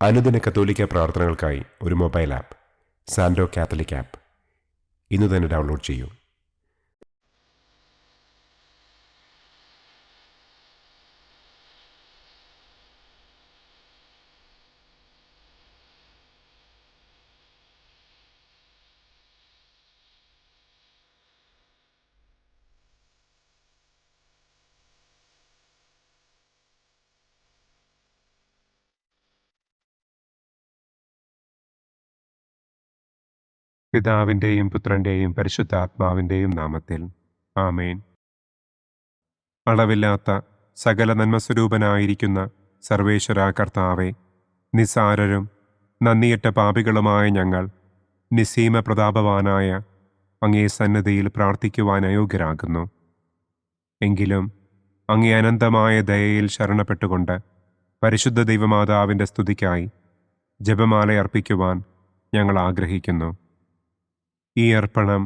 അനുദിന കത്തോലിക്ക പ്രാർത്ഥനകൾക്കായി ഒരു മൊബൈൽ ആപ്പ് സാൻഡോ കാത്തലിക് ആപ്പ് ഇന്ന് തന്നെ ഡൗൺലോഡ് ചെയ്യൂ. പിതാവിൻ്റെയും പുത്രൻ്റെയും പരിശുദ്ധാത്മാവിൻ്റെയും നാമത്തിൽ ആമേൻ. അളവില്ലാത്ത സകല നന്മസ്വരൂപനായിരിക്കുന്ന സർവേശ്വര കർത്താവെ, നിസാരരും നന്ദിയറ്റ പാപികളുമായ ഞങ്ങൾ നിസ്സീമ പ്രതാപവാനായ അങ്ങേ സന്നിധിയിൽ പ്രാർത്ഥിക്കുവാൻ അയോഗ്യരാകുന്നു. എങ്കിലും അങ്ങേ അനന്തമായ ദയയിൽ ശരണപ്പെട്ടുകൊണ്ട് പരിശുദ്ധ ദൈവമാതാവിൻ്റെ സ്തുതിക്കായി ജപമാല അർപ്പിക്കുവാൻ ഞങ്ങൾ ആഗ്രഹിക്കുന്നു. ഈ അർപ്പണം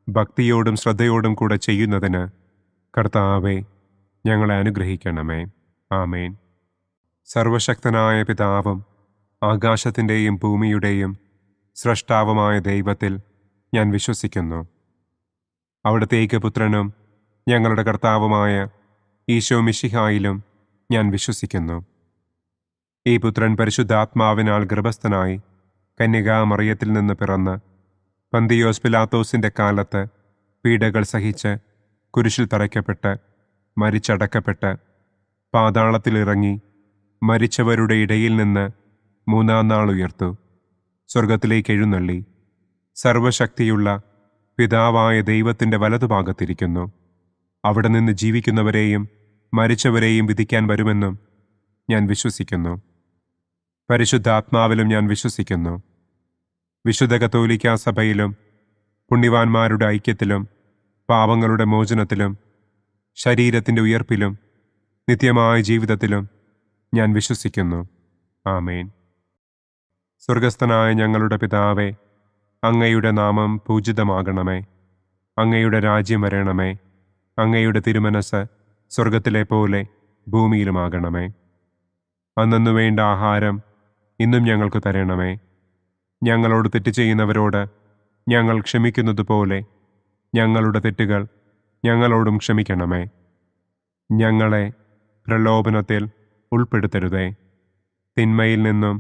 ഭക്തിയോടും ശ്രദ്ധയോടും കൂടെ ചെയ്യുന്നതിന് കർത്താവെ ഞങ്ങളെ അനുഗ്രഹിക്കണമേ. ആമേൻ. സർവശക്തനായ പിതാവും ആകാശത്തിൻ്റെയും ഭൂമിയുടെയും സ്രഷ്ടാവുമായ ദൈവത്തിൽ ഞാൻ വിശ്വസിക്കുന്നു. അവിടുത്തെ ഏകപുത്രനും ഞങ്ങളുടെ കർത്താവുമായ ഈശോ മിശിഹായിലും ഞാൻ വിശ്വസിക്കുന്നു. ഈ പുത്രൻ പരിശുദ്ധാത്മാവിനാൽ ഗർഭസ്ഥനായി കന്യകാമറിയത്തിൽ നിന്ന് പിറന്ന് പന്തിയോസ് പിലാത്തോസിൻ്റെ കാലത്ത് പീഡകൾ സഹിച്ച് കുരിശിൽ തറയ്ക്കപ്പെട്ട് മരിച്ചടക്കപ്പെട്ട് പാതാളത്തിലിറങ്ങി മരിച്ചവരുടെ ഇടയിൽ നിന്ന് മൂന്നാം നാൾ ഉയർത്തു സ്വർഗത്തിലേക്ക് എഴുന്നള്ളി സർവശക്തിയുള്ള പിതാവായ ദൈവത്തിൻ്റെ വലതുഭാഗത്തിരിക്കുന്നു. അവിടെ നിന്ന് ജീവിക്കുന്നവരെയും മരിച്ചവരെയും വിധിക്കാൻ വരുമെന്നും ഞാൻ വിശ്വസിക്കുന്നു. പരിശുദ്ധാത്മാവിലും ഞാൻ വിശ്വസിക്കുന്നു. വിശുദ്ധ കത്തോലിക്കാ സഭയിലും പുണ്യവാന്മാരുടെ ഐക്യത്തിലും പാപങ്ങളുടെ മോചനത്തിലും ശരീരത്തിൻ്റെ ഉയർപ്പിലും നിത്യമായ ജീവിതത്തിലും ഞാൻ വിശ്വസിക്കുന്നു. ആമേൻ. സ്വർഗസ്ഥനായ ഞങ്ങളുടെ പിതാവേ, അങ്ങയുടെ നാമം പൂജിതമാകണമേ. അങ്ങയുടെ രാജ്യം വരണമേ. അങ്ങയുടെ തിരുമനസ് സ്വർഗത്തിലെ പോലെ ഭൂമിയിലുമാകണമേ. അന്നന്നു വേണ്ട ആഹാരം ഇന്നും ഞങ്ങൾക്ക് തരണമേ. ഞങ്ങളോട് തെറ്റ് ചെയ്യുന്നവരോട് ഞങ്ങൾ ക്ഷമിക്കുന്നത് പോലെ ഞങ്ങളുടെ തെറ്റുകൾ ഞങ്ങളോടും ക്ഷമിക്കണമേ. ഞങ്ങളെ പ്രലോഭനത്തിൽ ഉൾപ്പെടുത്തരുതേ. തിന്മയിൽ നിന്നും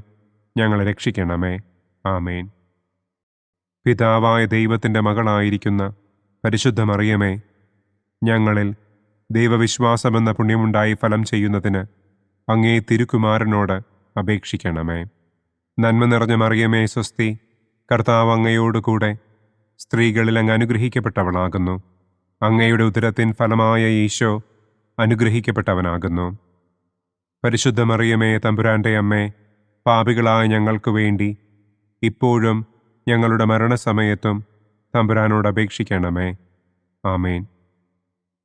ഞങ്ങളെ രക്ഷിക്കണമേ. ആമേൻ. പിതാവായ ദൈവത്തിൻ്റെ മകളായിരിക്കുന്ന പരിശുദ്ധ മറിയമേ, ഞങ്ങളിൽ ദൈവവിശ്വാസമെന്ന പുണ്യമുണ്ടായി ഫലം ചെയ്യുന്നതിന് അങ്ങേ തിരുക്കുമാരനോട് അപേക്ഷിക്കണമേ. നന്മ നിറഞ്ഞ മറിയമേ സ്വസ്തി, കർത്താവ് അങ്ങയോടുകൂടെ സ്ത്രീകളിൽ അങ്ങ് അനുഗ്രഹിക്കപ്പെട്ടവളാകുന്നു. അങ്ങയുടെ ഉദരത്തിൻ ഫലമായ ഈശോ അനുഗ്രഹിക്കപ്പെട്ടവനാകുന്നു. പരിശുദ്ധ മറിയമേ തമ്പുരാൻ്റെ അമ്മേ, പാപികളായ ഞങ്ങൾക്ക് വേണ്ടി ഇപ്പോഴും ഞങ്ങളുടെ മരണസമയത്തും തമ്പുരാനോട് അപേക്ഷിക്കണമേ. ആമേൻ.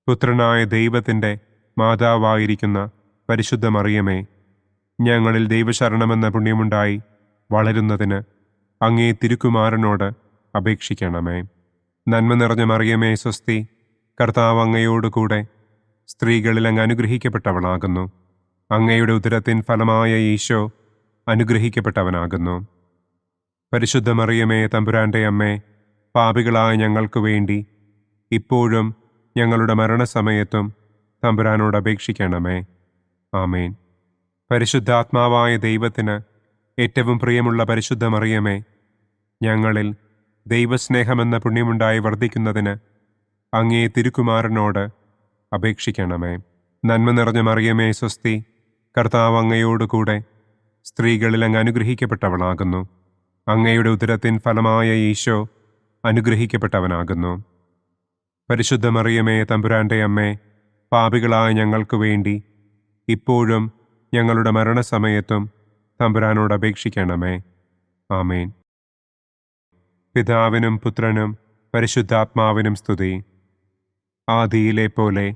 പുത്രനായ ദൈവത്തിൻ്റെ മാതാവായിരിക്കുന്ന പരിശുദ്ധ മറിയമേ, ഞങ്ങളിൽ ദൈവശരണമെന്ന പുണ്യമുണ്ടായി വളരുന്നതിന് അങ്ങേ തിരുക്കുമാരനോട് അപേക്ഷിക്കണമേ. നന്മ നിറഞ്ഞ മറിയമേ സ്വസ്തി, കർത്താവ് അങ്ങയോടുകൂടെ സ്ത്രീകളിൽ അങ്ങ് അനുഗ്രഹിക്കപ്പെട്ടവളാകുന്നു. അങ്ങയുടെ ഉദരത്തിൻ ഫലമായ ഈശോ അനുഗ്രഹിക്കപ്പെട്ടവനാകുന്നു. പരിശുദ്ധ മറിയമേ തമ്പുരാൻ്റെ അമ്മേ, പാപികളായ ഞങ്ങൾക്ക് വേണ്ടി ഇപ്പോഴും ഞങ്ങളുടെ മരണസമയത്തും തമ്പുരാനോട് അപേക്ഷിക്കണമേ. ആമേൻ. പരിശുദ്ധാത്മാവായ ദൈവത്തിന് ഏറ്റവും പ്രിയമുള്ള പരിശുദ്ധ മറിയമേ, ഞങ്ങളിൽ ദൈവസ്നേഹമെന്ന പുണ്യമുണ്ടായി വർദ്ധിക്കുന്നതിന് അങ്ങേ തിരുക്കുമാരനോട് അപേക്ഷിക്കണമേ. നന്മ നിറഞ്ഞ മറിയമേ സ്വസ്തി, കർത്താവ് അങ്ങയോടുകൂടെ സ്ത്രീകളിൽ അങ്ങ് അനുഗ്രഹിക്കപ്പെട്ടവളാകുന്നു. അങ്ങയുടെ ഉദരത്തിൻ ഫലമായ ഈശോ അനുഗ്രഹിക്കപ്പെട്ടവനാകുന്നു. പരിശുദ്ധ മറിയമേ തമ്പുരാൻ്റെ അമ്മേ, പാപികളായ ഞങ്ങൾക്ക് വേണ്ടി ഇപ്പോഴും ഞങ്ങളുടെ മരണസമയത്തും തമ്പുരാനോട് അപേക്ഷിക്കണമേ. ആമേൻ. പിതാവിനും പുത്രനും പരിശുദ്ധാത്മാവിനും സ്തുതി. ആദിയിലെ പോലെ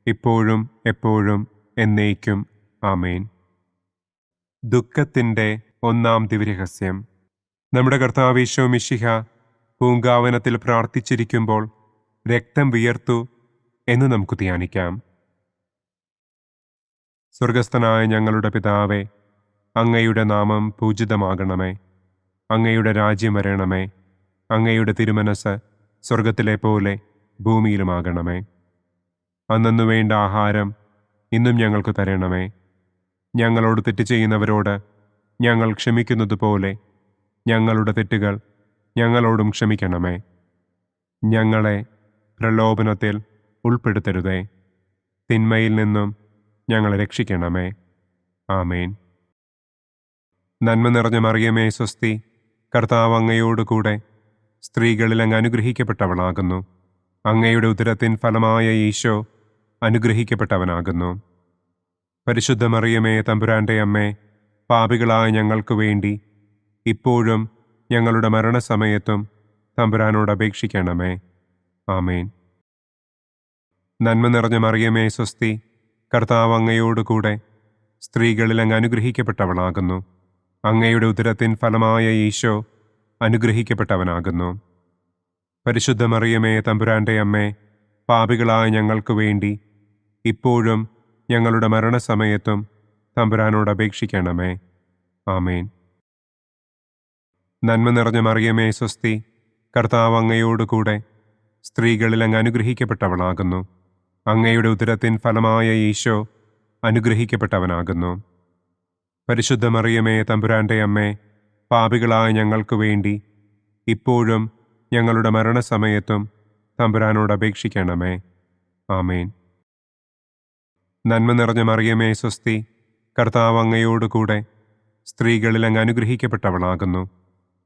ഇപ്പോഴും എപ്പോഴും എന്നേക്കും. ആമേൻ. ദുഃഖത്തിൻ്റെ ഒന്നാം ദിവ്യരഹസ്യം. നമ്മുടെ കർത്താവ് ഈശോ മിശിഹ പൂങ്കാവനത്തിൽ പ്രാർത്ഥിച്ചിരിക്കുമ്പോൾ രക്തം വിയർത്തു എന്ന് നമുക്ക് ധ്യാനിക്കാം. സ്വർഗസ്ഥനായ ഞങ്ങളുടെ പിതാവേ, അങ്ങയുടെ നാമം പൂജിതമാകണമേ. അങ്ങയുടെ രാജ്യം വരണമേ. അങ്ങയുടെ തിരുമനസ് സ്വർഗത്തിലെ പോലെ ഭൂമിയിലുമാകണമേ. അന്നന്നു വേണ്ട ആഹാരം ഇന്നും ഞങ്ങൾക്ക് തരണമേ. ഞങ്ങളോട് തെറ്റ് ചെയ്യുന്നവരോട് ഞങ്ങൾ ക്ഷമിക്കുന്നത് പോലെ ഞങ്ങളുടെ തെറ്റുകൾ ഞങ്ങളോടും ക്ഷമിക്കണമേ. ഞങ്ങളെ പ്രലോഭനത്തിൽ ഉൾപ്പെടുത്തരുതേ. തിന്മയിൽ നിന്നും ഞങ്ങളെ രക്ഷിക്കണമേ. ആമേൻ. നന്മ നിറഞ്ഞ മറിയമേ സ്വസ്തി, കർത്താവ് അങ്ങയോടുകൂടെ സ്ത്രീകളിൽ അങ്ങ് അനുഗ്രഹിക്കപ്പെട്ടവളാകുന്നു. അങ്ങയുടെ ഉദരത്തിൻ ഫലമായ ഈശോ അനുഗ്രഹിക്കപ്പെട്ടവനാകുന്നു. പരിശുദ്ധ മറിയമേ തമ്പുരാൻ്റെ അമ്മേ, പാപികളായ ഞങ്ങൾക്ക് വേണ്ടി ഇപ്പോഴും ഞങ്ങളുടെ മരണസമയത്തും തമ്പുരാനോട് അപേക്ഷിക്കണമേ. ആമേൻ. നന്മ നിറഞ്ഞ മറിയമേ സ്വസ്തി, കർത്താവ് അങ്ങയോടുകൂടെ സ്ത്രീകളിൽ അങ്ങ് അനുഗ്രഹിക്കപ്പെട്ടവളാകുന്നു. അങ്ങയുടെ ഉദരത്തിൻ ഫലമായ ഈശോ അനുഗ്രഹിക്കപ്പെട്ടവനാകുന്നു. പരിശുദ്ധ മറിയമേ തമ്പുരാൻ്റെ അമ്മേ, പാപികളായ ഞങ്ങൾക്ക് വേണ്ടി ഇപ്പോഴും ഞങ്ങളുടെ മരണസമയത്തും തമ്പുരാനോട് അപേക്ഷിക്കണമേ. ആമേൻ. നന്മ നിറഞ്ഞ മറിയമേ സ്വസ്തി, കർത്താവ് അങ്ങയോടുകൂടെ സ്ത്രീകളിൽ അങ്ങ് അനുഗ്രഹിക്കപ്പെട്ടവളാകുന്നു. അങ്ങയുടെ ഉദരത്തിൻ ഫലമായ ഈശോ അനുഗ്രഹിക്കപ്പെട്ടവനാകുന്നു. പരിശുദ്ധ മറിയമേ തമ്പുരാൻ്റെ അമ്മേ, പാപികളായ ഞങ്ങൾക്ക് വേണ്ടി ഇപ്പോഴും ഞങ്ങളുടെ മരണസമയത്തും തമ്പുരാനോട് അപേക്ഷിക്കണമേ. ആമേൻ. നന്മ നിറഞ്ഞ മറിയമേ സ്വസ്തി, കർത്താവ് അങ്ങയോടുകൂടെ സ്ത്രീകളിൽ അങ്ങ് അനുഗ്രഹിക്കപ്പെട്ടവളാകുന്നു.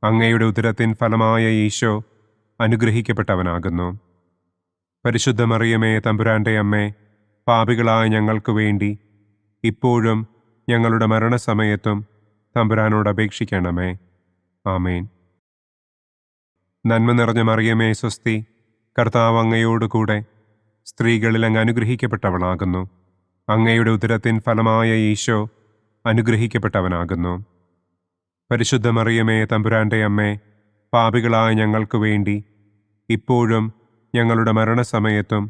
അങ്ങയുടെ ഉദരത്തിൻ ഫലമായ ഈശോ അനുഗ്രഹിക്കപ്പെട്ടവനാകുന്നു. പരിശുദ്ധ മറിയമേ തമ്പുരാൻ്റെ അമ്മേ, പാപികളായ ഞങ്ങൾക്ക് വേണ്ടി ഇപ്പോഴും ഞങ്ങളുടെ മരണസമയത്തും തമ്പുരാനോട് അപേക്ഷിക്കണമേ. ആമേൻ. നന്മ നിറഞ്ഞ മറിയമേ സ്വസ്തി, കർത്താവ് അങ്ങയോടുകൂടെ സ്ത്രീകളിൽ അങ്ങ് അനുഗ്രഹിക്കപ്പെട്ടവളാകുന്നു. അങ്ങയുടെ ഉദരത്തിൻ ഫലമായ ഈശോ അനുഗ്രഹിക്കപ്പെട്ടവനാകുന്നു. പരിശുദ്ധ മറിയമേ തമ്പുരാൻ്റെ അമ്മേ, പാപികളായ ഞങ്ങൾക്ക് വേണ്ടി ഇപ്പോഴും ഞങ്ങളുടെ മരണസമയത്തും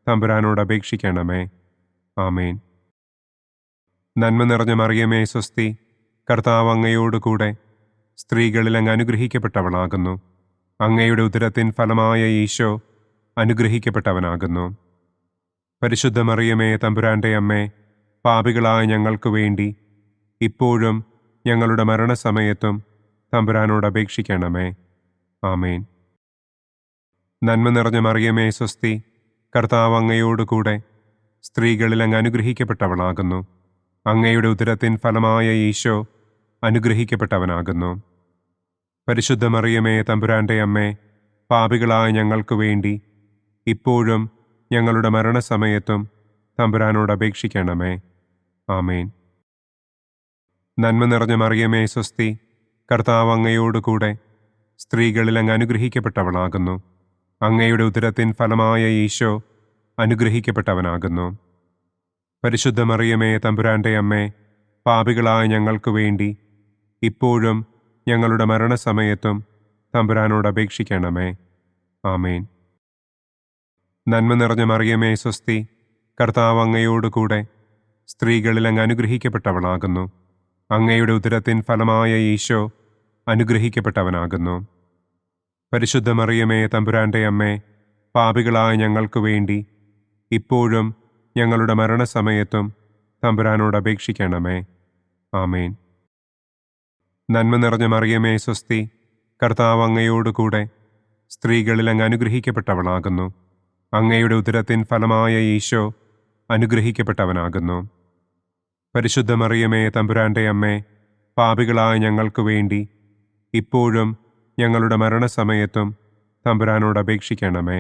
തമ്പുരാനോട് അപേക്ഷിക്കണമേ. ആമേൻ. നന്മ നിറഞ്ഞ മറിയമേ സ്വസ്തി, കർത്താവ് അങ്ങയോടുകൂടെ സ്ത്രീകളിൽ അങ്ങ് അനുഗ്രഹിക്കപ്പെട്ടവളാകുന്നു. അങ്ങയുടെ ഉദരത്തിൻ ഫലമായ ഈശോ അനുഗ്രഹിക്കപ്പെട്ടവനാകുന്നു. പരിശുദ്ധ മറിയമേ തമ്പുരാൻ്റെ അമ്മേ, പാപികളായ ഞങ്ങൾക്ക് വേണ്ടി ഇപ്പോഴും ഞങ്ങളുടെ മരണസമയത്തും തമ്പുരാനോട് അപേക്ഷിക്കണമേ. ആമേൻ. നന്മ നിറഞ്ഞ മറിയമേ സ്വസ്തി, കർത്താവ് അങ്ങയോടുകൂടെ സ്ത്രീകളിൽ അങ്ങ് അനുഗ്രഹിക്കപ്പെട്ടവളാകുന്നു. അങ്ങയുടെ ഉദരത്തിൻ ഫലമായ ഈശോ അനുഗ്രഹിക്കപ്പെട്ടവനാകുന്നു. പരിശുദ്ധ മറിയമേ തമ്പുരാൻ്റെ അമ്മേ, പാപികളായ ഞങ്ങൾക്ക് വേണ്ടി ഇപ്പോഴും ഞങ്ങളുടെ മരണസമയത്തും തമ്പുരാനോട് അപേക്ഷിക്കണമേ. ആമേൻ. നന്മ നിറഞ്ഞ മറിയമേ സ്വസ്തി, കർത്താവ് അങ്ങയോടുകൂടെ സ്ത്രീകളിൽ അങ്ങ് അനുഗ്രഹിക്കപ്പെട്ടവളാകുന്നു. അങ്ങയുടെ ഉദരത്തിൻ ഫലമായ ഈശോ അനുഗ്രഹിക്കപ്പെട്ടവനാകുന്നു. പരിശുദ്ധ മറിയമേ തമ്പുരാൻ്റെ അമ്മേ, പാപികളായ ഞങ്ങൾക്ക് വേണ്ടി ഇപ്പോഴും ഞങ്ങളുടെ മരണസമയത്തും തമ്പുരാനോട് അപേക്ഷിക്കണമേ. ആമേൻ. നന്മ നിറഞ്ഞ മറിയമേ സ്വസ്തി, കർത്താവ് അങ്ങയോടുകൂടെ സ്ത്രീകളിൽ അങ്ങ് അനുഗ്രഹിക്കപ്പെട്ടവളാകുന്നു. അങ്ങയുടെ ഉദരത്തിൻ ഫലമായ ഈശോ അനുഗ്രഹിക്കപ്പെട്ടവനാകുന്നു. പരിശുദ്ധ മറിയമേ തമ്പുരാൻ്റെ അമ്മേ, പാപികളായ ഞങ്ങൾക്ക് വേണ്ടി ഇപ്പോഴും ഞങ്ങളുടെ മരണസമയത്തും തമ്പുരാനോട് അപേക്ഷിക്കണമേ. ആമേൻ. നന്മ നിറഞ്ഞ മറിയമേ സ്വസ്തി, കർത്താവ് അങ്ങയോടുകൂടെ സ്ത്രീകളിൽ അങ്ങ് അനുഗ്രഹിക്കപ്പെട്ടവളാകുന്നു. അങ്ങയുടെ ഉദരത്തിൻ ഫലമായ ഈശോ അനുഗ്രഹിക്കപ്പെട്ടവനാകുന്നു. പരിശുദ്ധ മറിയമേ തമ്പുരാൻ്റെ അമ്മേ, പാപികളായ ഞങ്ങൾക്ക് വേണ്ടി ഇപ്പോഴും ഞങ്ങളുടെ മരണസമയത്തും തമ്പുരാനോട് അപേക്ഷിക്കണമേ.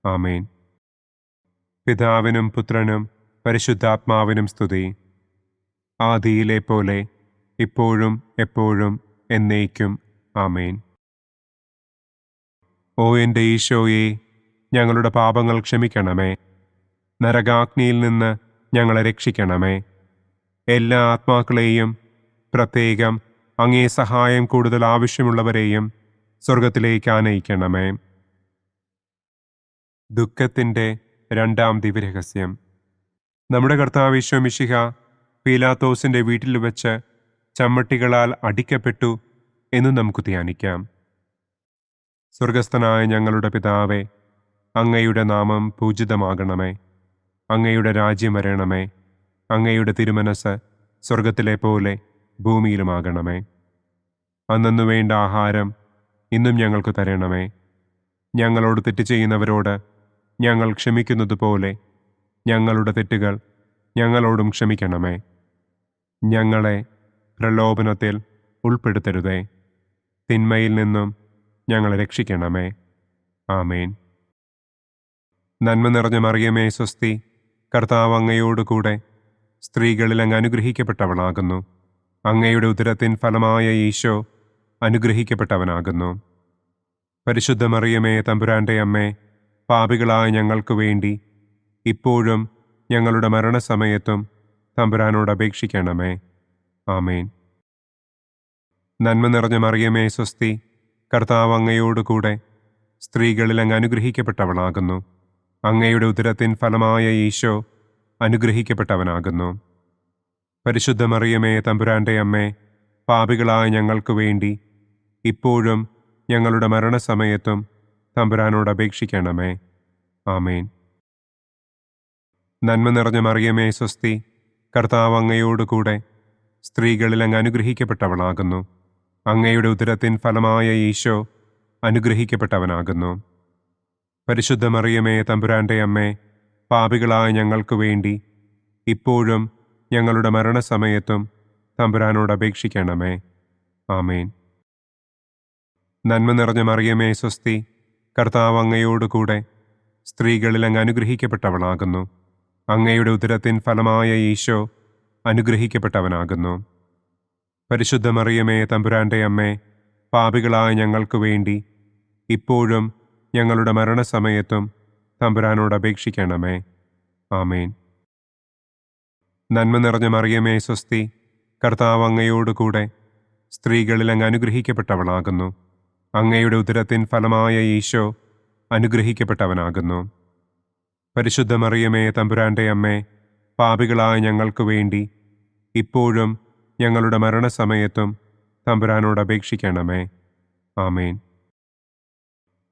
ആമേൻ. പിതാവിനും പുത്രനും പരിശുദ്ധാത്മാവിനും സ്തുതി. ആദിയിലെ പോലെ ഇപ്പോഴും എപ്പോഴും എന്നേക്കും. ആമേൻ. ഓ എൻ്റെ ഈശോയെ, ഞങ്ങളുടെ പാപങ്ങൾ ക്ഷമിക്കണമേ. നരകാഗ്നിയിൽ നിന്ന് ഞങ്ങളെ രക്ഷിക്കണമേ. എല്ലാ ആത്മാക്കളെയും, പ്രത്യേകം അങ്ങേ സഹായം കൂടുതൽ ആവശ്യമുള്ളവരെയും സ്വർഗത്തിലേക്ക് ആനയിക്കണമേ. ദുഃഖത്തിൻ്റെ രണ്ടാം ദിവ്യരഹസ്യം. നമ്മുടെ കർത്താവ് ഈശോ മിശിഹ പീലാത്തോസിൻ്റെ വീട്ടിൽ വെച്ച് ചമ്മട്ടികളാൽ അടിക്കപ്പെട്ടു എന്നു നമുക്ക് ധ്യാനിക്കാം. സ്വർഗസ്ഥനായ ഞങ്ങളുടെ പിതാവേ, അങ്ങയുടെ നാമം പൂജിതമാകണമേ. അങ്ങയുടെ രാജ്യം വരണമേ. അങ്ങയുടെ തിരുമനസ് സ്വർഗത്തിലെ പോലെ ഭൂമിയിലുമാകണമേ. അന്നന്നു വേണ്ട ആഹാരം ഇന്നും ഞങ്ങൾക്ക് തരണമേ. ഞങ്ങളോട് തെറ്റ് ചെയ്യുന്നവരോട് ഞങ്ങൾ ക്ഷമിക്കുന്നത് പോലെ ഞങ്ങളുടെ തെറ്റുകൾ ഞങ്ങളോടും ക്ഷമിക്കണമേ. ഞങ്ങളെ പ്രലോഭനത്തിൽ ഉൾപ്പെടുത്തരുതേ. തിന്മയിൽ നിന്നും ഞങ്ങളെ രക്ഷിക്കണമേ. ആമേൻ. നന്മ നിറഞ്ഞ മറിയമേ സ്വസ്തി, കർത്താവ് അങ്ങയോടുകൂടെ സ്ത്രീകളിൽ അങ്ങ് അനുഗ്രഹിക്കപ്പെട്ടവളാകുന്നു. അങ്ങയുടെ ഉദരത്തിൻ ഫലമായ ഈശോ അനുഗ്രഹിക്കപ്പെട്ടവനാകുന്നു. പരിശുദ്ധ മറിയമേ തമ്പുരാൻ്റെ അമ്മേ, പാപികളായ ഞങ്ങൾക്ക് വേണ്ടി ഇപ്പോഴും ഞങ്ങളുടെ മരണസമയത്തും തമ്പുരാനോട് അപേക്ഷിക്കണമേ. ആമേൻ. നന്മ നിറഞ്ഞ മറിയമേ സ്വസ്തി, കർത്താവ് അങ്ങയോടുകൂടെ സ്ത്രീകളിൽ അങ്ങ് അനുഗ്രഹിക്കപ്പെട്ടവളാകുന്നു. അങ്ങയുടെ ഉദരത്തിൻ ഫലമായ ഈശോ അനുഗ്രഹിക്കപ്പെട്ടവനാകുന്നു. പരിശുദ്ധ മറിയമേ തമ്പുരാൻ്റെ അമ്മേ, പാപികളായ ഞങ്ങൾക്ക് വേണ്ടി ഇപ്പോഴും ഞങ്ങളുടെ മരണസമയത്തും തമ്പുരാനോട് അപേക്ഷിക്കണമേ. ആമേൻ. നന്മ നിറഞ്ഞ മറിയമേ സ്വസ്തി, കർത്താവ് അങ്ങയോടുകൂടെ സ്ത്രീകളിൽ അങ്ങ് അനുഗ്രഹിക്കപ്പെട്ടവളാകുന്നു. അങ്ങയുടെ ഉദരത്തിൻ ഫലമായ ഈശോ അനുഗ്രഹിക്കപ്പെട്ടവനാകുന്നു. പരിശുദ്ധ മറിയമേ തമ്പുരാൻ്റെ അമ്മേ, പാപികളായ ഞങ്ങൾക്ക് വേണ്ടി ഇപ്പോഴും ഞങ്ങളുടെ മരണസമയത്തും തമ്പുരാനോട് അപേക്ഷിക്കണമേ. ആമേൻ. നന്മ നിറഞ്ഞ മറിയമേ സ്വസ്തി, കർത്താവ് അങ്ങയോടുകൂടെ സ്ത്രീകളിൽ അങ്ങ് അനുഗ്രഹിക്കപ്പെട്ടവളാകുന്നു. അങ്ങയുടെ ഉദരത്തിൻ ഫലമായ ഈശോ അനുഗ്രഹിക്കപ്പെട്ടവനാകുന്നു. പരിശുദ്ധ മറിയമേ തമ്പുരാൻ്റെ അമ്മേ, പാപികളായ ഞങ്ങൾക്ക് വേണ്ടി ഇപ്പോഴും ഞങ്ങളുടെ മരണസമയത്തും തമ്പുരാനോട് അപേക്ഷിക്കണമേ. ആമേൻ. നന്മ നിറഞ്ഞ മറിയമേ സ്വസ്തി, കർത്താവ് അങ്ങയോടുകൂടെ സ്ത്രീകളിൽ അങ്ങ് അനുഗ്രഹിക്കപ്പെട്ടവളാകുന്നു. അങ്ങയുടെ ഉദരത്തിൻ ഫലമായ ഈശോ അനുഗ്രഹിക്കപ്പെട്ടവനാകുന്നു. പരിശുദ്ധ മറിയമേ തമ്പുരാൻ്റെ അമ്മേ, പാപികളായ ഞങ്ങൾക്ക് വേണ്ടി ഇപ്പോഴും ഞങ്ങളുടെ മരണസമയത്തും തമ്പുരാനോട് അപേക്ഷിക്കണമേ. ആമേൻ.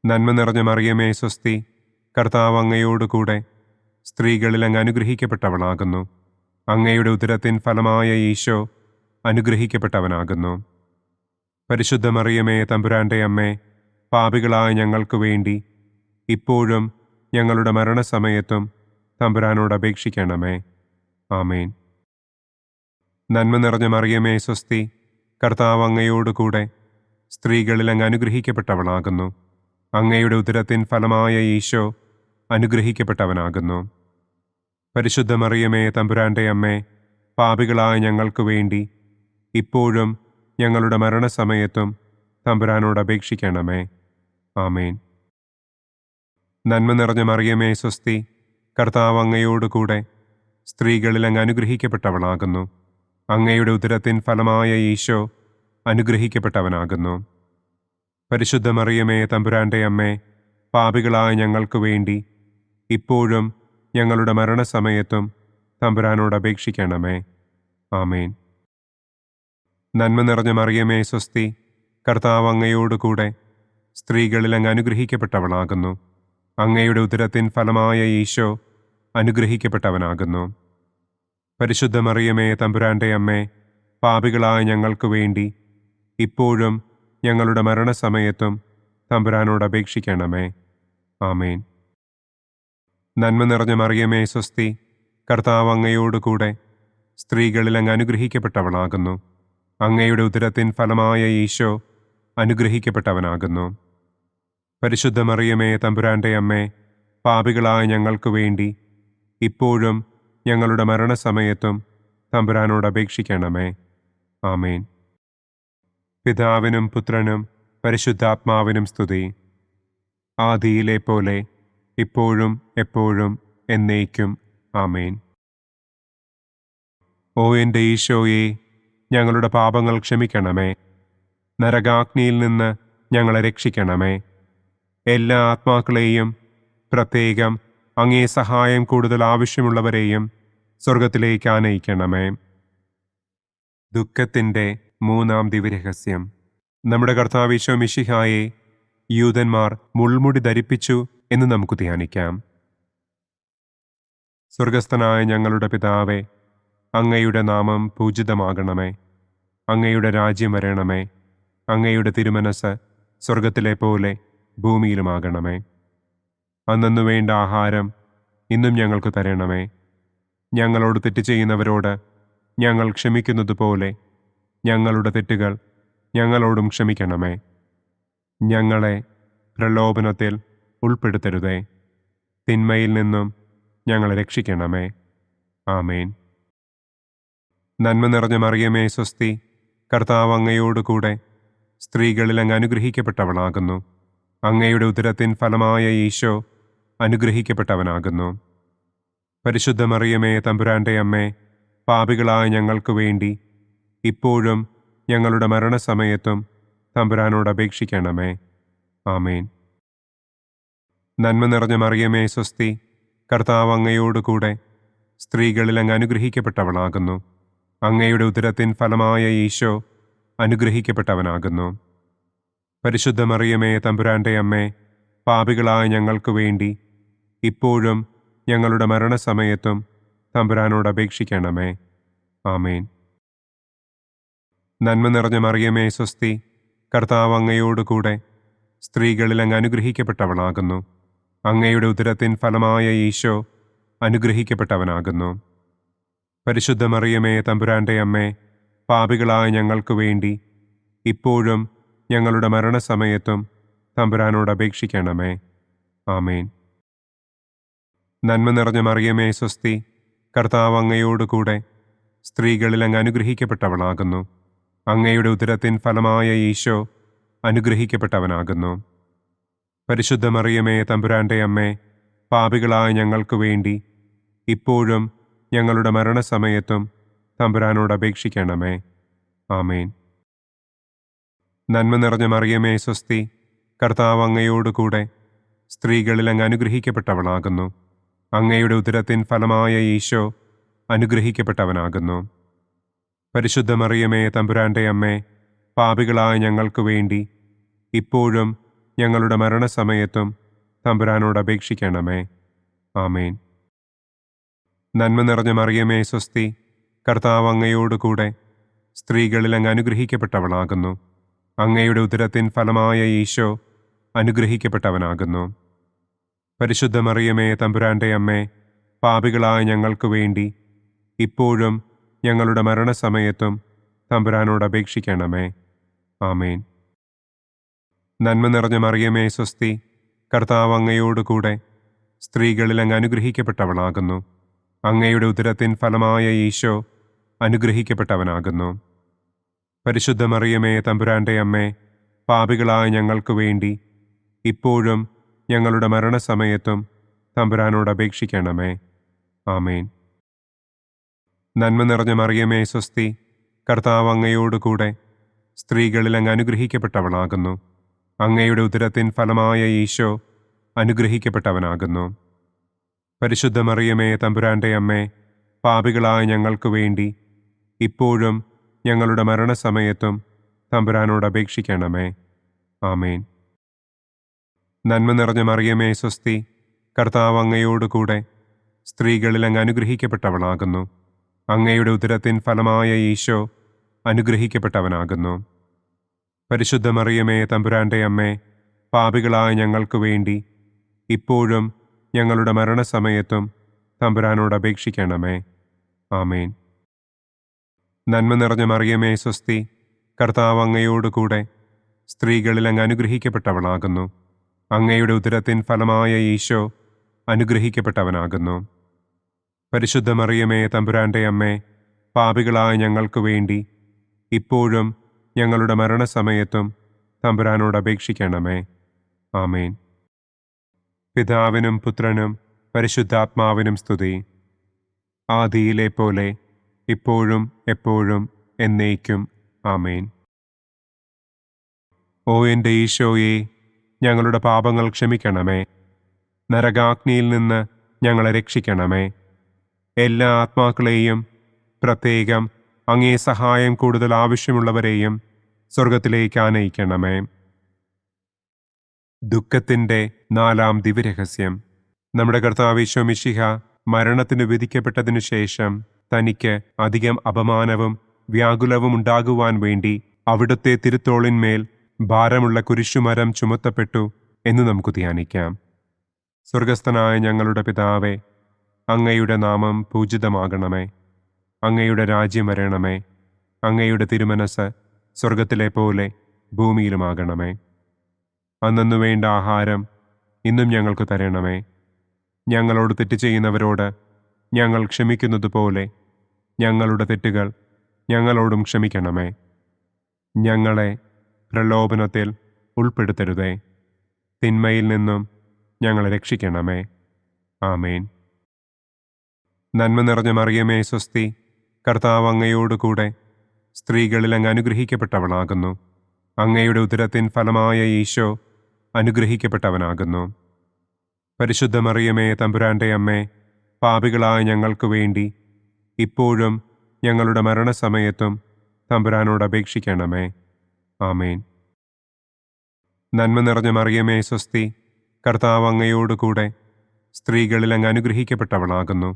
നന്മ നിറഞ്ഞ മറിയമേ സ്വസ്തി, കർത്താവ് അങ്ങയോടുകൂടെ സ്ത്രീകളിൽ അങ്ങ് അനുഗ്രഹിക്കപ്പെട്ടവളാകുന്നു. അങ്ങയുടെ ഉദരത്തിൻ ഫലമായ ഈശോ അനുഗ്രഹിക്കപ്പെട്ടവനാകുന്നു. പരിശുദ്ധ മറിയമേ തമ്പുരാൻ്റെ അമ്മേ, പാപികളായ ഞങ്ങൾക്ക് വേണ്ടി ഇപ്പോഴും ഞങ്ങളുടെ മരണസമയത്തും തമ്പുരാനോട് അപേക്ഷിക്കണമേ. ആമേൻ. നന്മ നിറഞ്ഞ മറിയമേ സ്വസ്തി, കർത്താവ് അങ്ങയോടുകൂടെ സ്ത്രീകളിൽ അങ്ങ് അനുഗ്രഹിക്കപ്പെട്ടവളാകുന്നു. അങ്ങയുടെ ഉദരത്തിൻ ഫലമായ ഈശോ അനുഗ്രഹിക്കപ്പെട്ടവനാകുന്നു. പരിശുദ്ധ മറിയമേ തമ്പുരാൻ്റെ അമ്മേ, പാപികളായ ഞങ്ങൾക്ക് വേണ്ടി ഇപ്പോഴും ഞങ്ങളുടെ മരണസമയത്തും തമ്പുരാനോട് അപേക്ഷിക്കണമേ. ആമേൻ. നന്മ നിറഞ്ഞ മറിയമേ സ്വസ്തി, കർത്താവ് അങ്ങയോടുകൂടെ സ്ത്രീകളിൽ അങ്ങ് അനുഗ്രഹിക്കപ്പെട്ടവളാകുന്നു. അങ്ങയുടെ ഉദരത്തിൻ ഫലമായ ഈശോ അനുഗ്രഹിക്കപ്പെട്ടവനാകുന്നു. പരിശുദ്ധ മറിയമേ തമ്പുരാൻ്റെ അമ്മേ, പാപികളായ ഞങ്ങൾക്ക് വേണ്ടി ഇപ്പോഴും ഞങ്ങളുടെ മരണസമയത്തും തമ്പുരാനോട് അപേക്ഷിക്കണമേ. ആമേൻ. നന്മ നിറഞ്ഞ മറിയമേ സ്വസ്തി, കർത്താവ് അങ്ങയോടുകൂടെ സ്ത്രീകളിൽ അങ്ങ് അനുഗ്രഹിക്കപ്പെട്ടവളാകുന്നു. അങ്ങയുടെ ഉദരത്തിൻ ഫലമായ ഈശോ അനുഗ്രഹിക്കപ്പെട്ടവനാകുന്നു. പരിശുദ്ധ മറിയമേ തമ്പുരാൻ്റെ അമ്മേ, പാപികളായ ഞങ്ങൾക്ക് വേണ്ടി ഇപ്പോഴും ഞങ്ങളുടെ മരണസമയത്തും തമ്പുരാനോട് അപേക്ഷിക്കണമേ. ആമേൻ. നന്മ നിറഞ്ഞ മറിയമേ സ്വസ്തി, കർത്താവ് അങ്ങയോടുകൂടെ സ്ത്രീകളിൽ അങ്ങ് അനുഗ്രഹിക്കപ്പെട്ടവളാകുന്നു. അങ്ങയുടെ ഉദരത്തിൻ ഫലമായ ഈശോ അനുഗ്രഹിക്കപ്പെട്ടവനാകുന്നു. പരിശുദ്ധ മറിയമേ തമ്പുരാൻ്റെ അമ്മേ, പാപികളായ ഞങ്ങൾക്ക് വേണ്ടി ഇപ്പോഴും ഞങ്ങളുടെ മരണസമയത്തും തമ്പുരാനോട് അപേക്ഷിക്കണമേ. ആമേൻ. പിതാവിനും പുത്രനും പരിശുദ്ധാത്മാവിനും സ്തുതി. ആദിയിലെ പോലെ ഇപ്പോഴും എപ്പോഴും എന്നേക്കും. ആമേൻ. ഓ എൻ്റെ ഈശോയെ, ഞങ്ങളുടെ പാപങ്ങൾ ക്ഷമിക്കണമേ. നരകാഗ്നിയിൽ നിന്ന് ഞങ്ങളെ രക്ഷിക്കണമേ. എല്ലാ ആത്മാക്കളെയും, പ്രത്യേകം അങ്ങേ സഹായം കൂടുതൽ ആവശ്യമുള്ളവരെയും സ്വർഗത്തിലേക്ക് ആനയിക്കണമേ. ദുഃഖത്തിൻ്റെ മൂന്നാം ദിവ്യരഹസ്യം. നമ്മുടെ കർത്താവ് ഈശോ മിശിഹായെ യൂദന്മാർ മുൾമുടി ധരിപ്പിച്ചു എന്ന് നമുക്ക് ധ്യാനിക്കാം. സ്വർഗസ്ഥനായ ഞങ്ങളുടെ പിതാവേ, അങ്ങയുടെ നാമം പൂജിതമാകണമേ. അങ്ങയുടെ രാജ്യം വരണമേ. അങ്ങയുടെ തിരുമനസ് സ്വർഗത്തിലെ പോലെ ഭൂമിയിലുമാകണമേ. അന്നന്നു വേണ്ട ആഹാരം ഇന്നും ഞങ്ങൾക്ക് തരണമേ. ഞങ്ങളോട് തെറ്റ് ചെയ്യുന്നവരോട് ഞങ്ങൾ ക്ഷമിക്കുന്നത് പോലെ ഞങ്ങളുടെ തെറ്റുകൾ ഞങ്ങളോടും ക്ഷമിക്കണമേ. ഞങ്ങളെ പ്രലോഭനത്തിൽ ഉൾപ്പെടുത്തരുതേ. തിന്മയിൽ നിന്നും ഞങ്ങളെ രക്ഷിക്കണമേ. ആമേൻ. നന്മ നിറഞ്ഞ മറിയമേ സ്വസ്തി, കർത്താവ് അങ്ങയോട് കൂടെ സ്ത്രീകളിൽ അങ്ങ് അനുഗ്രഹിക്കപ്പെട്ടവളാകുന്നു. അങ്ങയുടെ ഉദരത്തിൻ ഫലമായ ഈശോ അനുഗ്രഹിക്കപ്പെട്ടവനാകുന്നു. പരിശുദ്ധ മറിയമേ തമ്പുരാൻ്റെ അമ്മേ, പാപികളായ ഞങ്ങൾക്ക് വേണ്ടി ഇപ്പോഴും ഞങ്ങളുടെ മരണസമയത്തും തമ്പുരാനോട് അപേക്ഷിക്കണമേ. ആമേൻ. നന്മ നിറഞ്ഞ മറിയമേ സ്വസ്തി, കർത്താവ് അങ്ങയോട് കൂടെ സ്ത്രീകളിൽ അങ്ങ് അനുഗ്രഹിക്കപ്പെട്ടവളാകുന്നു. അങ്ങയുടെ ഉദരത്തിൻ ഫലമായ ഈശോ അനുഗ്രഹിക്കപ്പെട്ടവനാകുന്നു. പരിശുദ്ധ മറിയമേ തമ്പുരാൻ്റെ അമ്മേ, പാപികളായ ഞങ്ങൾക്ക് വേണ്ടി ഇപ്പോഴും ഞങ്ങളുടെ മരണസമയത്തും തമ്പുരാനോട് അപേക്ഷിക്കണമേ. ആമേൻ. നന്മ നിറഞ്ഞ മറിയമേ സ്വസ്തി, കർത്താവ് അങ്ങയോട് കൂടെ സ്ത്രീകളിൽ അങ്ങ് അനുഗ്രഹിക്കപ്പെട്ടവളാകുന്നു. അങ്ങയുടെ ഉദരത്തിൻ ഫലമായ ഈശോ അനുഗ്രഹിക്കപ്പെട്ടവനാകുന്നു. പരിശുദ്ധ മറിയമേ തമ്പുരാൻ്റെ അമ്മേ, പാപികളായ ഞങ്ങൾക്ക് വേണ്ടി ഇപ്പോഴും ഞങ്ങളുടെ മരണസമയത്തും തമ്പുരാനോട് അപേക്ഷിക്കണമേ. ആമേൻ. നന്മ നിറഞ്ഞ മറിയമേ സ്വസ്തി, കർത്താവ് അങ്ങയോട് കൂടെ സ്ത്രീകളിൽ അങ്ങ് അനുഗ്രഹിക്കപ്പെട്ടവളാകുന്നു. അങ്ങയുടെ ഉദരത്തിൻ ഫലമായ ഈശോ അനുഗ്രഹിക്കപ്പെട്ടവനാകുന്നു. പരിശുദ്ധ മറിയമേ തമ്പുരാൻ്റെ അമ്മേ, പാപികളായ ഞങ്ങൾക്ക് വേണ്ടി ഇപ്പോഴും ഞങ്ങളുടെ മരണസമയത്തും തമ്പുരാനോട് അപേക്ഷിക്കണമേ. ആമേൻ. നന്മ നിറഞ്ഞ മറിയമേ സ്വസ്തി, കർത്താവ് അങ്ങയോട് കൂടെ സ്ത്രീകളിൽ അങ്ങ് അനുഗ്രഹിക്കപ്പെട്ടവളാകുന്നു. അങ്ങയുടെ ഉദരത്തിൻ ഫലമായ ഈശോ അനുഗ്രഹിക്കപ്പെട്ടവനാകുന്നു. പരിശുദ്ധ മറിയമേ തമ്പുരാൻ്റെ അമ്മേ, പാപികളായ ഞങ്ങൾക്ക് വേണ്ടി ഇപ്പോഴും ഞങ്ങളുടെ മരണസമയത്തും തമ്പുരാനോട് അപേക്ഷിക്കണമേ. ആമേൻ. നന്മ നിറഞ്ഞ മറിയമേ സ്വസ്തി, കർത്താവ് അങ്ങയോട് കൂടെ സ്ത്രീകളിൽ അങ്ങ് അനുഗ്രഹിക്കപ്പെട്ടവളാകുന്നു. അങ്ങയുടെ ഉദരത്തിൻ ഫലമായ ഈശോ അനുഗ്രഹിക്കപ്പെട്ടവനാകുന്നു. പരിശുദ്ധ മറിയമേ തമ്പുരാൻ്റെ അമ്മേ, പാപികളായ ഞങ്ങൾക്ക് വേണ്ടി ഇപ്പോഴും ഞങ്ങളുടെ മരണസമയത്തും തമ്പുരാനോട് അപേക്ഷിക്കണമേ. ആമേൻ. നന്മ നിറഞ്ഞ മറിയമേ സ്വസ്തി, കർത്താവ് അങ്ങയോട് കൂടെ സ്ത്രീകളിൽ അങ്ങ് അനുഗ്രഹിക്കപ്പെട്ടവളാകുന്നു. അങ്ങയുടെ ഉദരത്തിൻ ഫലമായ ഈശോ അനുഗ്രഹിക്കപ്പെട്ടവനാകുന്നു. പരിശുദ്ധ മറിയമേ തമ്പുരാൻ്റെ അമ്മേ, പാപികളായ ഞങ്ങൾക്ക് വേണ്ടി ഇപ്പോഴും ഞങ്ങളുടെ മരണസമയത്തും തമ്പുരാനോട് അപേക്ഷിക്കണമേ. ആമേൻ. നന്മ നിറഞ്ഞ മറിയമേ സ്വസ്തി, കർത്താവ് അങ്ങയോട് കൂടെ സ്ത്രീകളിൽ അങ്ങ് അനുഗ്രഹിക്കപ്പെട്ടവളാകുന്നു. അങ്ങയുടെ ഉദരത്തിൻ ഫലമായ ഈശോ അനുഗ്രഹിക്കപ്പെട്ടവനാകുന്നു. പരിശുദ്ധ മറിയമേ തമ്പുരാൻ്റെ അമ്മേ, പാപികളായ ഞങ്ങൾക്ക് വേണ്ടി ഇപ്പോഴും ഞങ്ങളുടെ മരണസമയത്തും തമ്പുരാനോട് അപേക്ഷിക്കണമേ. ആമേൻ. നന്മ നിറഞ്ഞ മറിയമേ സ്വസ്തി, കർത്താവ് അങ്ങയോട് കൂടെ സ്ത്രീകളിൽ അങ്ങ് അനുഗ്രഹിക്കപ്പെട്ടവളാകുന്നു. അങ്ങയുടെ ഉദരത്തിൻ ഫലമായ ഈശോ അനുഗ്രഹിക്കപ്പെട്ടവനാകുന്നു. പരിശുദ്ധ മറിയമേ തമ്പുരാൻ്റെ അമ്മേ, പാപികളായ ഞങ്ങൾക്ക് വേണ്ടി ഇപ്പോഴും ഞങ്ങളുടെ മരണസമയത്തും തമ്പുരാനോട് അപേക്ഷിക്കണമേ. ആമേൻ. നന്മ നിറഞ്ഞ മറിയമേ സ്വസ്തി, കർത്താവ് അങ്ങയോട് കൂടെ സ്ത്രീകളിൽ അങ്ങ് അനുഗ്രഹിക്കപ്പെട്ടവളാകുന്നു. അങ്ങയുടെ ഉദരത്തിൻ ഫലമായ ഈശോ അനുഗ്രഹിക്കപ്പെട്ടവനാകുന്നു. പരിശുദ്ധ മറിയമേ തമ്പുരാൻ്റെ അമ്മേ, പാപികളായ ഞങ്ങൾക്ക് വേണ്ടി ഇപ്പോഴും ഞങ്ങളുടെ മരണസമയത്തും തമ്പുരാനോട് അപേക്ഷിക്കണമേ. ആമേൻ. പിതാവിനും പുത്രനും പരിശുദ്ധാത്മാവിനും സ്തുതി. ആദിയിലെ പോലെ ഇപ്പോഴും എപ്പോഴും എന്നേക്കും. ആമേൻ. ഓ എൻ്റെ ഈശോയെ, ഞങ്ങളുടെ പാപങ്ങൾ ക്ഷമിക്കണമേ. നരകാഗ്നിയിൽ നിന്ന് ഞങ്ങളെ രക്ഷിക്കണമേ. എല്ലാ ആത്മാക്കളെയും പ്രത്യേകം അങ്ങേ സഹായം കൂടുതൽ ആവശ്യമുള്ളവരെയും സ്വർഗത്തിലേക്ക് ആനയിക്കണമേ. ദുഃഖത്തിൻ്റെ 4-ാം ദിവ്യരഹസ്യം. നമ്മുടെ കർത്താവ് ഈശോ മിശിഹ മരണത്തിന് വിധിക്കപ്പെട്ടതിനു ശേഷം തനിക്ക് അധികം അപമാനവും വ്യാകുലവും ഉണ്ടാകുവാൻ വേണ്ടി അവിടുത്തെ തിരുത്തോളിന്മേൽ ഭാരമുള്ള കുരിശുമരം ചുമത്തപ്പെട്ടു എന്ന് നമുക്ക് ധ്യാനിക്കാം. സ്വർഗസ്ഥനായ ഞങ്ങളുടെ പിതാവേ, അങ്ങയുടെ നാമം പൂജിതമാകണമേ. അങ്ങയുടെ രാജ്യം വരണമേ. അങ്ങയുടെ തിരുമനസ് സ്വർഗത്തിലെ പോലെ ഭൂമിയിലുമാകണമേ. അന്നന്നു വേണ്ട ആഹാരം ഇന്നും ഞങ്ങൾക്ക് തരണമേ. ഞങ്ങളോട് തെറ്റ് ചെയ്യുന്നവരോട് ഞങ്ങൾ ക്ഷമിക്കുന്നത് പോലെ ഞങ്ങളുടെ തെറ്റുകൾ ഞങ്ങളോടും ക്ഷമിക്കണമേ. ഞങ്ങളെ പ്രലോഭനത്തിൽ ഉൾപ്പെടുത്തരുതേ. തിന്മയിൽ നിന്നും ഞങ്ങളെ രക്ഷിക്കണമേ. ആമേൻ. നന്മ നിറഞ്ഞ മറിയമേ സ്വസ്തി, കർത്താവ് അങ്ങയോടുകൂടെ സ്ത്രീകളിൽ അങ്ങ് അനുഗ്രഹിക്കപ്പെട്ടവളാകുന്നു. അങ്ങയുടെ ഉദരത്തിൻ ഫലമായ ഈശോ അനുഗ്രഹിക്കപ്പെട്ടവനാകുന്നു. പരിശുദ്ധ മറിയമേ തമ്പുരാൻ്റെ അമ്മേ, പാപികളായ ഞങ്ങൾക്ക് വേണ്ടി ഇപ്പോഴും ഞങ്ങളുടെ മരണസമയത്തും തമ്പുരാനോട് അപേക്ഷിക്കണമേ. ആമേൻ. നന്മ നിറഞ്ഞ മറിയമേ സ്വസ്തി, കർത്താവ് അങ്ങയോടുകൂടെ സ്ത്രീകളിൽ അങ്ങ് അനുഗ്രഹിക്കപ്പെട്ടവളാകുന്നു.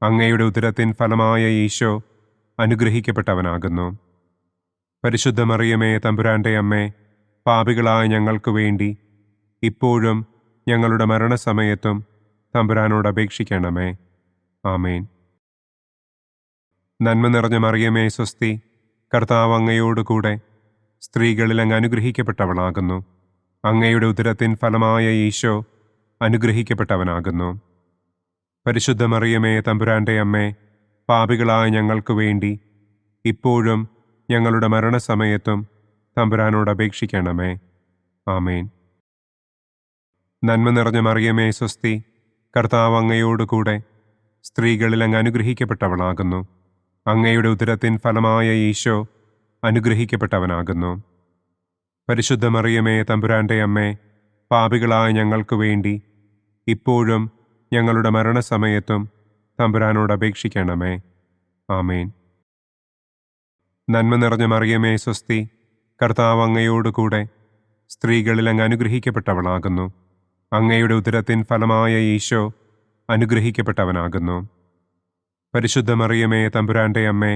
അങ്ങയുടെ ഉദരത്തിൻ ഫലമായ ഈശോ അനുഗ്രഹിക്കപ്പെട്ടവനാകുന്നു. പരിശുദ്ധ മറിയമേ തമ്പുരാൻ്റെ അമ്മേ, പാപികളായ ഞങ്ങൾക്ക് വേണ്ടി ഇപ്പോഴും ഞങ്ങളുടെ മരണസമയത്തും തമ്പുരാനോട് അപേക്ഷിക്കണമേ. ആമേൻ. നന്മ നിറഞ്ഞ മറിയമേ സ്വസ്തി, കർത്താവ് അങ്ങയോടുകൂടെ സ്ത്രീകളിൽ അങ്ങ് അനുഗ്രഹിക്കപ്പെട്ടവളാകുന്നു. അങ്ങയുടെ ഉദരത്തിൻ ഫലമായ ഈശോ അനുഗ്രഹിക്കപ്പെട്ടവനാകുന്നു. പരിശുദ്ധ മറിയമേ തമ്പുരാൻ്റെ അമ്മേ, പാപികളായ ഞങ്ങൾക്ക് വേണ്ടി ഇപ്പോഴും ഞങ്ങളുടെ മരണസമയത്തും തമ്പുരാനോട് അപേക്ഷിക്കണമേ. ആമേൻ. നന്മ നിറഞ്ഞ മറിയമേ സ്വസ്തി, കർത്താവ് അങ്ങയോടുകൂടെ സ്ത്രീകളിൽ അങ്ങ് അനുഗ്രഹിക്കപ്പെട്ടവളാകുന്നു. അങ്ങയുടെ ഉദരത്തിൻ ഫലമായ ഈശോ അനുഗ്രഹിക്കപ്പെട്ടവനാകുന്നു. പരിശുദ്ധ മറിയമേ തമ്പുരാൻ്റെ അമ്മേ, പാപികളായ ഞങ്ങൾക്ക് വേണ്ടി ഇപ്പോഴും ഞങ്ങളുടെ മരണസമയത്തും തമ്പുരാനോട് അപേക്ഷിക്കണമേ. ആമേൻ. നന്മ നിറഞ്ഞ മറിയമേ സ്വസ്തി, കർത്താവ് അങ്ങയോടുകൂടെ സ്ത്രീകളിൽ അങ്ങ് അനുഗ്രഹിക്കപ്പെട്ടവളാകുന്നു. അങ്ങയുടെ ഉദരത്തിൻ ഫലമായ ഈശോ അനുഗ്രഹിക്കപ്പെട്ടവനാകുന്നു. പരിശുദ്ധ മറിയമേ തമ്പുരാൻ്റെ അമ്മേ,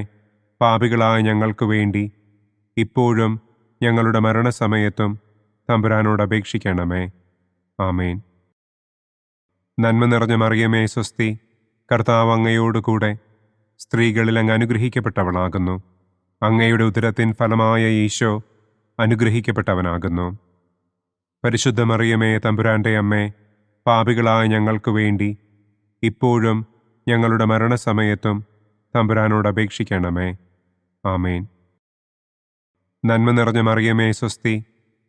പാപികളായ ഞങ്ങൾക്ക് വേണ്ടി ഇപ്പോഴും ഞങ്ങളുടെ മരണസമയത്തും തമ്പുരാനോട് അപേക്ഷിക്കണമേ. ആമേൻ. നന്മ നിറഞ്ഞ മറിയമേ സ്വസ്തി, കർത്താവ് അങ്ങയോടുകൂടെ സ്ത്രീകളിൽ അങ്ങ് അനുഗ്രഹിക്കപ്പെട്ടവളാകുന്നു. അങ്ങയുടെ ഉദരത്തിൻ ഫലമായ ഈശോ അനുഗ്രഹിക്കപ്പെട്ടവനാകുന്നു. പരിശുദ്ധ മറിയമേ തമ്പുരാൻ്റെ അമ്മേ, പാപികളായ ഞങ്ങൾക്ക് വേണ്ടി ഇപ്പോഴും ഞങ്ങളുടെ മരണസമയത്തും തമ്പുരാനോട് അപേക്ഷിക്കണമേ. ആമേൻ. നന്മ നിറഞ്ഞ മറിയമേ സ്വസ്തി,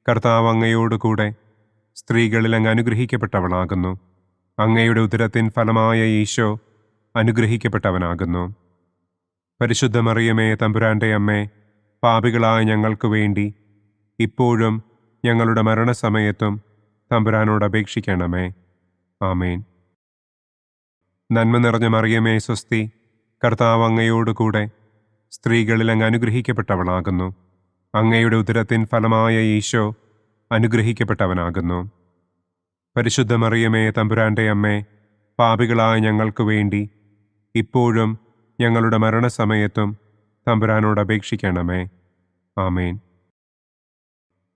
കർത്താവ് അങ്ങയോടുകൂടെ സ്ത്രീകളിൽ അങ്ങ് അനുഗ്രഹിക്കപ്പെട്ടവളാകുന്നു. അങ്ങയുടെ ഉദരത്തിൻ ഫലമായ ഈശോ അനുഗ്രഹിക്കപ്പെട്ടവനാകുന്നു. പരിശുദ്ധ മറിയമേ തമ്പുരാൻ്റെ അമ്മേ, പാപികളായ ഞങ്ങൾക്ക് വേണ്ടി ഇപ്പോഴും ഞങ്ങളുടെ മരണസമയത്തും തമ്പുരാനോട് അപേക്ഷിക്കണമേ. ആമേൻ. നന്മ നിറഞ്ഞ മറിയമേ സ്വസ്തി, കർത്താവ് അങ്ങയോടുകൂടെ സ്ത്രീകളിൽ അങ്ങ് അനുഗ്രഹിക്കപ്പെട്ടവളാകുന്നു. അങ്ങയുടെ ഉദരത്തിൻ ഫലമായ ഈശോ അനുഗ്രഹിക്കപ്പെട്ടവനാകുന്നു. പരിശുദ്ധ മറിയമേ തമ്പുരാൻ്റെ അമ്മേ, പാപികളായ ഞങ്ങൾക്ക് വേണ്ടി ഇപ്പോഴും ഞങ്ങളുടെ മരണസമയത്തും തമ്പുരാനോട് അപേക്ഷിക്കണമേ. ആമേൻ.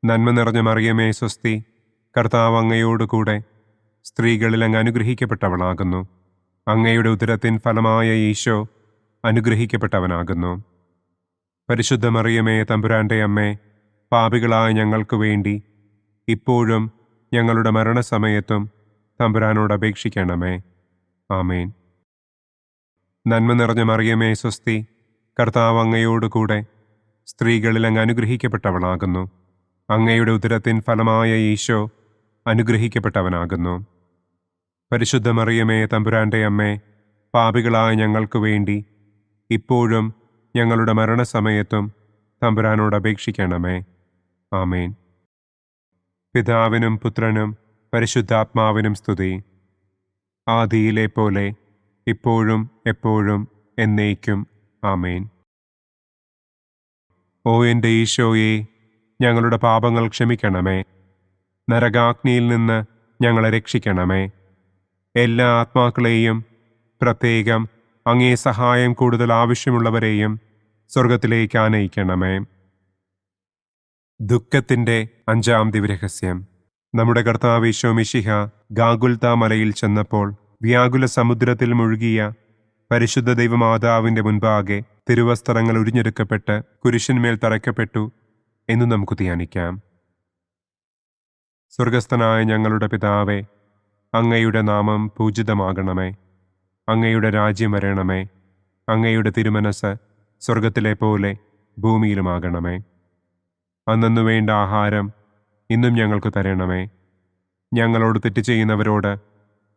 നന്മ നിറഞ്ഞ മറിയമേ സ്വസ്തി, കർത്താവ് അങ്ങയോടുകൂടെ സ്ത്രീകളിൽ അങ്ങ് അനുഗ്രഹിക്കപ്പെട്ടവളാകുന്നു. അങ്ങയുടെ ഉദരത്തിൻ ഫലമായ ഈശോ അനുഗ്രഹിക്കപ്പെട്ടവനാകുന്നു. പരിശുദ്ധ മറിയമേ തമ്പുരാൻ്റെ അമ്മേ, പാപികളായ ഞങ്ങൾക്ക് വേണ്ടി ഇപ്പോഴും ഞങ്ങളുടെ മരണസമയത്തും തമ്പുരാനോട് അപേക്ഷിക്കണമേ. ആമേൻ. നന്മ നിറഞ്ഞ മറിയമേ സ്വസ്തി, കർത്താവ് അങ്ങയോടുകൂടെ സ്ത്രീകളിൽ അങ്ങ് അനുഗ്രഹിക്കപ്പെട്ടവളാകുന്നു. അങ്ങയുടെ ഉദരത്തിൻ ഫലമായ ഈശോ അനുഗ്രഹിക്കപ്പെട്ടവനാകുന്നു. പരിശുദ്ധ മറിയമേ തമ്പുരാൻ്റെ അമ്മേ, പാപികളായ ഞങ്ങൾക്ക് വേണ്ടി ഇപ്പോഴും ഞങ്ങളുടെ മരണസമയത്തും തമ്പുരാനോട് അപേക്ഷിക്കണമേ. ആമേൻ. പിതാവിനും പുത്രനും പരിശുദ്ധാത്മാവിനും സ്തുതി. ആദിയിലെ പോലെ ഇപ്പോഴും എപ്പോഴും എന്നേക്കും. ആമേൻ. ഓ എൻ്റെ ഈശോയെ, ഞങ്ങളുടെ പാപങ്ങൾ ക്ഷമിക്കണമേ. നരകാഗ്നിയിൽ നിന്ന് ഞങ്ങളെ രക്ഷിക്കണമേ. എല്ലാ ആത്മാക്കളെയും, പ്രത്യേകം അങ്ങേ സഹായം കൂടുതൽ ആവശ്യമുള്ളവരെയും സ്വർഗത്തിലേക്ക് ആനയിക്കണമേ. ദുഃഖത്തിൻ്റെ 5-ാം ദിവ്യരഹസ്യം. നമ്മുടെ കർത്താവ് ഈശോ മിശിഹ ഗാഗുൽത്താ മലയിൽ ചെന്നപ്പോൾ വ്യാകുല സമുദ്രത്തിൽ മുഴുകിയ പരിശുദ്ധ ദൈവമാതാവിൻ്റെ മുൻപാകെ തിരുവസ്ത്രങ്ങൾ ഉരിഞ്ഞെടുക്കപ്പെട്ട് കുരിശിന്മേൽ തറയ്ക്കപ്പെട്ടു എന്ന് നമുക്ക് ധ്യാനിക്കാം. സ്വർഗസ്ഥനായ ഞങ്ങളുടെ പിതാവേ, അങ്ങയുടെ നാമം പൂജിതമാകണമേ. അങ്ങയുടെ രാജ്യം വരണമേ. അങ്ങയുടെ തിരുമനസ് സ്വർഗത്തിലെ പോലെ ഭൂമിയിലുമാകണമേ. അന്നന്നു വേണ്ട ആഹാരം ഇന്നും ഞങ്ങൾക്ക് തരണമേ. ഞങ്ങളോട് തെറ്റ് ചെയ്യുന്നവരോട്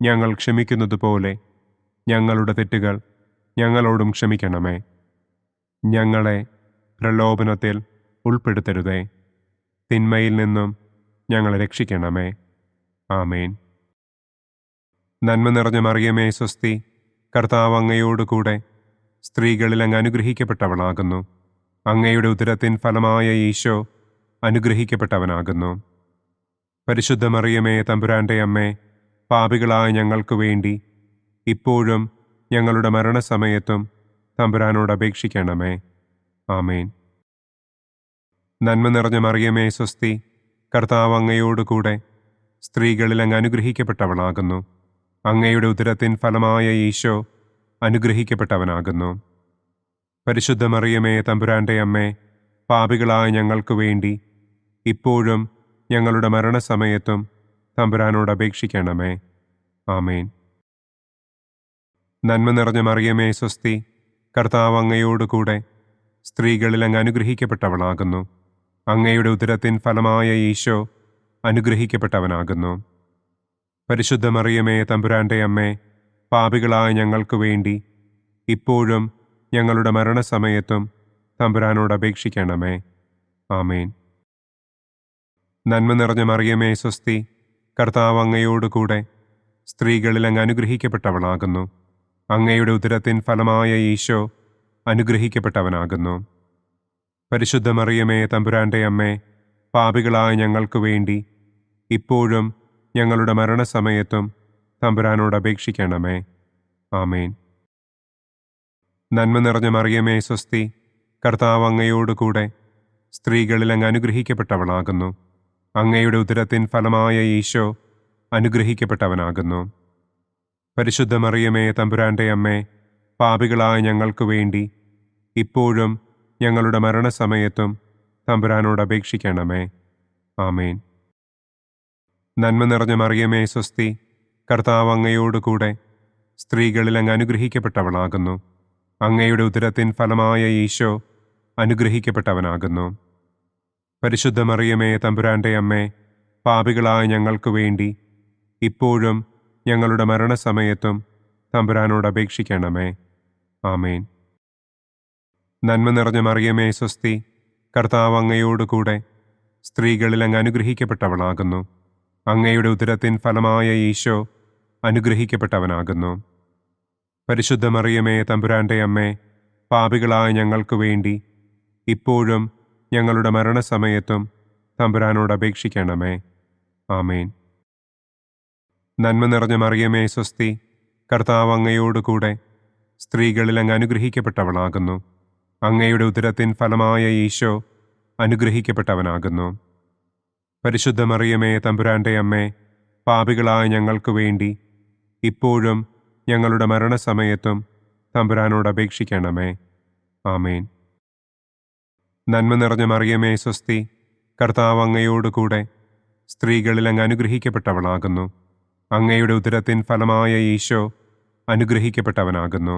ഞങ്ങൾ ക്ഷമിക്കുന്നത് പോലെ ഞങ്ങളുടെ തെറ്റുകൾ ഞങ്ങളോടും ക്ഷമിക്കണമേ. ഞങ്ങളെ പ്രലോഭനത്തിൽ ഉൾപ്പെടുത്തരുതേ. തിന്മയിൽ നിന്നും ഞങ്ങളെ രക്ഷിക്കണമേ. ആമേൻ. നന്മ നിറഞ്ഞ മറിയമേ സ്വസ്തി, കർത്താവ് അങ്ങയോടുകൂടെ സ്ത്രീകളിൽ അങ്ങ് അനുഗ്രഹിക്കപ്പെട്ടവളാകുന്നു. അങ്ങയുടെ ഉദരത്തിൻ ഫലമായ ഈശോ അനുഗ്രഹിക്കപ്പെട്ടവനാകുന്നു. പരിശുദ്ധ മറിയമേ തമ്പുരാൻ്റെ അമ്മേ, പാപികളായ ഞങ്ങൾക്ക് വേണ്ടി ഇപ്പോഴും ഞങ്ങളുടെ മരണസമയത്തും തമ്പുരാനോട് അപേക്ഷിക്കണമേ. ആമേൻ. നന്മ നിറഞ്ഞ മറിയമേ സ്വസ്തി, കർത്താവ് അങ്ങയോടുകൂടെ സ്ത്രീകളിൽ അങ്ങ് അനുഗ്രഹിക്കപ്പെട്ടവളാകുന്നു. അങ്ങയുടെ ഉദരത്തിൻ ഫലമായ ഈശോ അനുഗ്രഹിക്കപ്പെട്ടവനാകുന്നു. പരിശുദ്ധ മറിയമേ തമ്പുരാൻ്റെ അമ്മേ, പാപികളായ ഞങ്ങൾക്ക് വേണ്ടി ഇപ്പോഴും ഞങ്ങളുടെ മരണസമയത്തും തമ്പുരാനോട് അപേക്ഷിക്കണമേ. ആമേൻ. നന്മ നിറഞ്ഞ മറിയമേ സ്വസ്തി, കർത്താവ് അങ്ങയോടുകൂടെ സ്ത്രീകളിൽ അങ്ങ് അനുഗ്രഹിക്കപ്പെട്ടവളാകുന്നു. അങ്ങയുടെ ഉദരത്തിൻ ഫലമായ ഈശോ അനുഗ്രഹിക്കപ്പെട്ടവനാകുന്നു. പരിശുദ്ധ മറിയമേ തമ്പുരാൻ്റെ അമ്മേ, പാപികളായ ഞങ്ങൾക്ക് വേണ്ടി ഇപ്പോഴും ഞങ്ങളുടെ മരണസമയത്തും തമ്പുരാനോട് അപേക്ഷിക്കണമേ. ആമേൻ. നന്മ നിറഞ്ഞ മറിയമേ സ്വസ്തി, കർത്താവ് അങ്ങയോടുകൂടെ സ്ത്രീകളിൽ അങ്ങ് അനുഗ്രഹിക്കപ്പെട്ടവളാകുന്നു. അങ്ങയുടെ ഉദരത്തിൻ ഫലമായ ഈശോ അനുഗ്രഹിക്കപ്പെട്ടവനാകുന്നു. പരിശുദ്ധ മറിയമേ തമ്പുരാൻ്റെ അമ്മേ, പാപികളായ ഞങ്ങൾക്ക് വേണ്ടി ഇപ്പോഴും ഞങ്ങളുടെ മരണസമയത്തും തമ്പുരാനോട് അപേക്ഷിക്കണമേ. ആമേൻ. നന്മ നിറഞ്ഞ മറിയമേ സ്വസ്തി, കർത്താവ് അങ്ങയോടുകൂടെ സ്ത്രീകളിൽ അങ്ങ് അനുഗ്രഹിക്കപ്പെട്ടവളാകുന്നു. അങ്ങയുടെ ഉദരത്തിൻ ഫലമായ ഈശോ അനുഗ്രഹിക്കപ്പെട്ടവനാകുന്നു. പരിശുദ്ധ മറിയമേ തമ്പുരാൻ്റെ അമ്മേ, പാപികളായ ഞങ്ങൾക്ക് വേണ്ടി ഇപ്പോഴും ഞങ്ങളുടെ മരണസമയത്തും തമ്പുരാനോട് അപേക്ഷിക്കണമേ. ആമേൻ. നന്മ നിറഞ്ഞ മറിയമേ സ്വസ്തി, കർത്താവ് അങ്ങയോടുകൂടെ സ്ത്രീകളിൽ അങ്ങ് അനുഗ്രഹിക്കപ്പെട്ടവളാകുന്നു. അങ്ങയുടെ ഉദരത്തിൻ ഫലമായ ഈശോ അനുഗ്രഹിക്കപ്പെട്ടവനാകുന്നു. പരിശുദ്ധ മറിയമേ തമ്പുരാൻ്റെ അമ്മേ, പാപികളായ ഞങ്ങൾക്ക് വേണ്ടി ഇപ്പോഴും ഞങ്ങളുടെ മരണസമയത്തും തമ്പുരാനോട് അപേക്ഷിക്കണമേ. ആമേൻ. നന്മ നിറഞ്ഞ മറിയമേ സ്വസ്തി, കർത്താവ് അങ്ങയോടുകൂടെ സ്ത്രീകളിൽ അങ്ങ് അനുഗ്രഹിക്കപ്പെട്ടവളാകുന്നു. അങ്ങയുടെ ഉദരത്തിൻ ഫലമായ ഈശോ അനുഗ്രഹിക്കപ്പെട്ടവനാകുന്നു. പരിശുദ്ധ മറിയമേ തമ്പുരാൻ്റെ അമ്മേ, പാപികളായ ഞങ്ങൾക്ക് വേണ്ടി ഇപ്പോഴും ഞങ്ങളുടെ മരണസമയത്തും തമ്പുരാനോട് അപേക്ഷിക്കണമേ. ആമേൻ. നന്മ നിറഞ്ഞ മറിയമേ സ്വസ്തി, കർത്താവ് അങ്ങയോടുകൂടെ സ്ത്രീകളിൽ അങ്ങ് അനുഗ്രഹിക്കപ്പെട്ടവളാകുന്നു. അങ്ങയുടെ ഉദരത്തിൻ ഫലമായ ഈശോ അനുഗ്രഹിക്കപ്പെട്ടവനാകുന്നു. പരിശുദ്ധ മറിയമേ തമ്പുരാൻ്റെ അമ്മേ, പാപികളായ ഞങ്ങൾക്ക് വേണ്ടി ഇപ്പോഴും ഞങ്ങളുടെ മരണസമയത്തും തമ്പുരാനോട് അപേക്ഷിക്കണമേ. ആമേൻ. നന്മ നിറഞ്ഞ മറിയമേ സ്വസ്തി, കർത്താവ് അങ്ങയോടുകൂടെ സ്ത്രീകളിൽ അങ്ങ് അനുഗ്രഹിക്കപ്പെട്ടവളാകുന്നു. അങ്ങയുടെ ഉദരത്തിൻ ഫലമായ ഈശോ അനുഗ്രഹിക്കപ്പെട്ടവനാകുന്നു.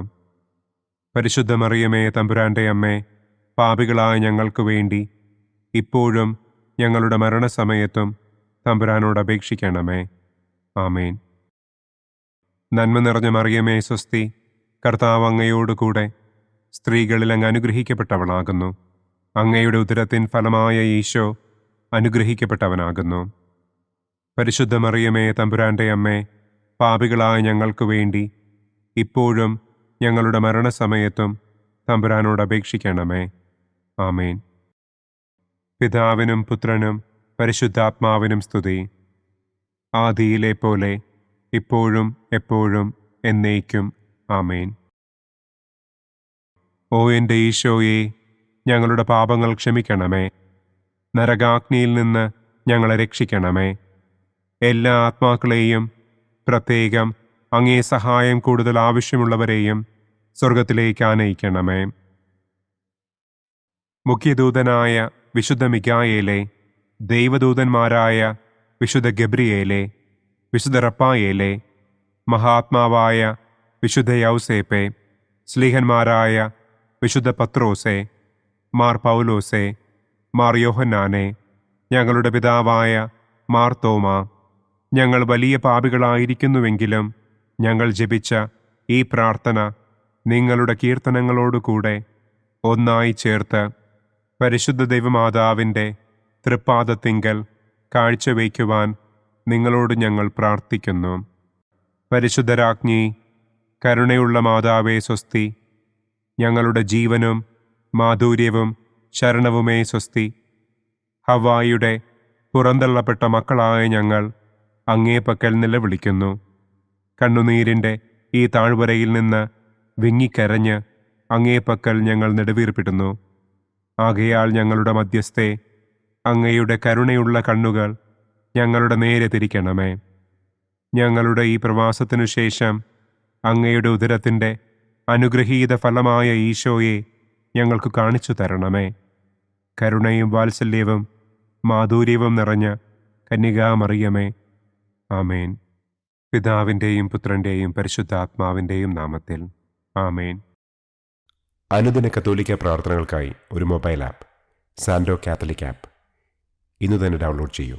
പരിശുദ്ധ മറിയമേ തമ്പുരാൻ്റെ അമ്മേ, പാപികളായ ഞങ്ങൾക്ക് വേണ്ടി ഇപ്പോഴും ഞങ്ങളുടെ മരണസമയത്തും തമ്പുരാനോട് അപേക്ഷിക്കണമേ. ആമേൻ. നന്മ നിറഞ്ഞ മറിയമേ സ്വസ്തി, കർത്താവ് അങ്ങയോടുകൂടെ സ്ത്രീകളിൽ അങ്ങ് അനുഗ്രഹിക്കപ്പെട്ടവളാകുന്നു. അങ്ങയുടെ ഉദരത്തിൻ ഫലമായ ഈശോ അനുഗ്രഹിക്കപ്പെട്ടവനാകുന്നു. പരിശുദ്ധ മറിയമേ തമ്പുരാൻ്റെ അമ്മേ, പാപികളായ ഞങ്ങൾക്ക് വേണ്ടി ഇപ്പോഴും ഞങ്ങളുടെ മരണസമയത്തും തമ്പുരാനോട് അപേക്ഷിക്കണമേ. ആമേൻ. പിതാവിനും പുത്രനും പരിശുദ്ധാത്മാവിനും സ്തുതി. ആദിയിലെ പോലെ ഇപ്പോഴും എപ്പോഴും എന്നേക്കും. ആമേൻ. ഓ എൻ്റെ ഈശോയെ, ഞങ്ങളുടെ പാപങ്ങൾ ക്ഷമിക്കണമേ. നരകാഗ്നിയിൽ നിന്ന് ഞങ്ങളെ രക്ഷിക്കണമേ. എല്ലാ ആത്മാക്കളെയും, പ്രത്യേകം അങ്ങേ സഹായം കൂടുതൽ ആവശ്യമുള്ളവരെയും സ്വർഗത്തിലേക്ക് ആനയിക്കണമേ. മുഖ്യദൂതനായ വിശുദ്ധ മിഖായേലേ, ദൈവദൂതന്മാരായ വിശുദ്ധ ഗബ്രിയേലേ, വിശുദ്ധ റപ്പായേലേ, മഹാത്മാവായ വിശുദ്ധ യൗസേപ്പേ, സ്ലീഹന്മാരായ വിശുദ്ധ പത്രോസേ, മാർ പൗലോസേ, മാർ യോഹന്നാനെ, ഞങ്ങളുടെ പിതാവായ മാർ തോമാ, ഞങ്ങൾ വലിയ പാപികളായിരിക്കുന്നുവെങ്കിലും ഞങ്ങൾ ജപിച്ച ഈ പ്രാർത്ഥന നിങ്ങളുടെ കീർത്തനങ്ങളോടുകൂടെ ഒന്നായി ചേർത്ത് പരിശുദ്ധ ദൈവമാതാവിൻ്റെ തൃപ്പാദത്തിങ്കൽ കാഴ്ചവയ്ക്കുവാൻ നിങ്ങളോട് ഞങ്ങൾ പ്രാർത്ഥിക്കുന്നു. പരിശുദ്ധരാജ്ഞി, കരുണയുള്ള മാതാവേ സ്വസ്തി. ഞങ്ങളുടെ ജീവനും മാധുര്യവും ശരണവുമേ സ്വസ്തി. ഹവ്വായുടെ പുറന്തള്ളപ്പെട്ട മക്കളായ ഞങ്ങൾ അങ്ങേപ്പക്കൽ നിലവിളിക്കുന്നു. കണ്ണുനീരിൻ്റെ ഈ താഴ്വരയിൽ നിന്ന് വിങ്ങിക്കരഞ്ഞ് അങ്ങേപ്പക്കൽ ഞങ്ങൾ നെടുവീർപ്പിടുന്നു. ആകയാൽ ഞങ്ങളുടെ മധ്യസ്ഥേ, അങ്ങയുടെ കരുണയുള്ള കണ്ണുകൾ ഞങ്ങളുടെ നേരെ തിരിക്കണമേ. ഞങ്ങളുടെ ഈ പ്രവാസത്തിനു ശേഷം അങ്ങയുടെ ഉദരത്തിൻ്റെ അനുഗ്രഹീത ഫലമായ ഈശോയെ ഞങ്ങൾക്ക് കാണിച്ചു തരണമേ. കരുണയും വാത്സല്യവും മാധുര്യവും നിറഞ്ഞ കന്യകാമറിയമേ, ആമേൻ. പിതാവിൻ്റെയും പുത്രൻ്റെയും പരിശുദ്ധാത്മാവിൻ്റെയും നാമത്തിൽ, ആമേൻ. അനുദിന കത്തോലിക്ക പ്രാർത്ഥനകൾക്കായി ഒരു മൊബൈൽ ആപ്പ്, സാൻഡോ കാത്തലിക് ആപ്പ്, ഇന്ന് തന്നെ ഡൗൺലോഡ് ചെയ്യൂ.